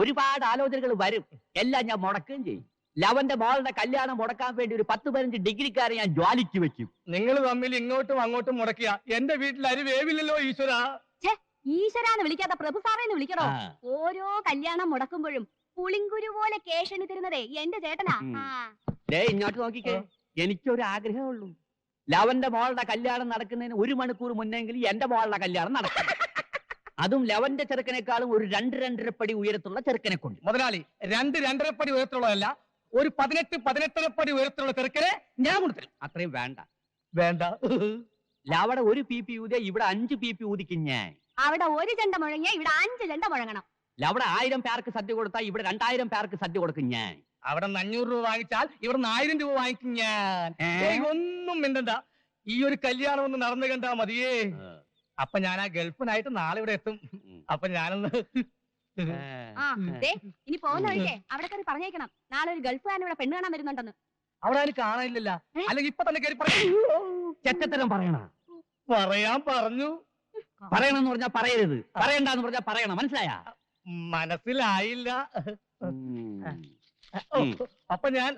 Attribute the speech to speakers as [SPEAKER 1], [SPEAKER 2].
[SPEAKER 1] ഒരുപാട് ആലോചനകൾ വരും. എല്ലാം ഞാൻ മുടക്കുകയും ചെയ്യും. ലവന്റെ മോളുടെ കല്യാണം മുടക്കാൻ വേണ്ടി ഒരു 10-15 ഡിഗ്രിക്കാരെ ഞാൻ ജ്വാലിക്ക് വെക്കും.
[SPEAKER 2] നിങ്ങൾ തമ്മിൽ ഇങ്ങോട്ടും അങ്ങോട്ടും മുടക്കിയ എന്റെ വീട്ടിൽ അരി വേവില്ലല്ലോ ഈശ്വര.
[SPEAKER 3] ഈശ്വരാന്ന് വിളിക്കാത്ത പ്രഭു സാറേന്ന് വിളിക്കണോ? ഓരോ കല്യാണം മുടക്കുമ്പോഴും പുളിങ്കുരു പോലെ കേശനി തരുന്നതേ എന്റെ ചേട്ടനാ.
[SPEAKER 1] ഇങ്ങോട്ട് നോക്കിക്കേ, എനിക്കൊരു ആഗ്രഹമുള്ളൂ. ലവന്റെ മോളുടെ കല്യാണം നടക്കുന്നതിന് 1 മണിക്കൂർ മുന്നെങ്കിലും എന്റെ മോളുടെ കല്യാണം നടക്കും. അതും ലവന്റെ ചെറുക്കനേക്കാളും ഒരു 2-2.5 പടി ഉയരത്തുള്ള ചെറുക്കനെ കൊണ്ട്.
[SPEAKER 2] മുതലാളി 2-2.5 പടി ഉയരത്തുള്ളതല്ല, ഒരു 18-18.5 പടി ഉയരത്തുള്ള ചെറുക്കനെ ഞാൻ കൊടുത്തരും.
[SPEAKER 1] അത്രയും വേണ്ട.
[SPEAKER 2] വേണ്ട.
[SPEAKER 1] ലവടെ 1 PP ഊതിയ ഇവിടെ 5 PP ഊതിക്കും ഞാൻ.
[SPEAKER 3] അവിടെ 1 ചെണ്ട മുഴങ്ങിയ ഇവിടെ 5 ചെണ്ട മുഴങ്ങണം.
[SPEAKER 1] ലവടെ 1000 പേർക്ക് സദ്യ കൊടുത്താൽ ഇവിടെ 2000 പേർക്ക് സദ്യ കൊടുക്കും ഞാൻ.
[SPEAKER 2] അവിടെ 500 രൂപ വാങ്ങിച്ചാൽ ഇവിടെ 1000 രൂപ വാങ്ങിക്കും ഞാൻ. ഒന്നും മിണ്ടണ്ട, ഈ ഒരു കല്യാണം ഒന്ന് നടന്നു കണ്ടാ മതിയേ. അപ്പൊ ഞാൻ ആ ഗൾഫിനായിട്ട് നാളെ ഇവിടെ എത്തും. അപ്പൊ ഞാനൊന്ന്
[SPEAKER 3] ഇനി പോകുന്ന വഴിക്കേ അവിടെ കയറി പറഞ്ഞേക്കണം, നാളെ ഒരു ഗൾഫുകാരൻ ഇവിടെ പെണ്ണ് കാണാൻ വരുന്നുണ്ടെന്ന്.
[SPEAKER 2] അവിടെ ആരും കാണാനില്ലല്ല. അല്ലെങ്കിൽ ഇപ്പൊ തന്നെ കയറി
[SPEAKER 1] ചെറ്റത്തരം പറയണ.
[SPEAKER 2] പറയാൻ പറഞ്ഞു.
[SPEAKER 1] പറയണമെന്ന് പറഞ്ഞാ പറയരുത്, പറയണ്ടെന്ന് പറഞ്ഞാ പറയണം. മനസ്സിലായ?
[SPEAKER 2] മനസ്സിലായില്ല. അപ്പൊ ഞാൻ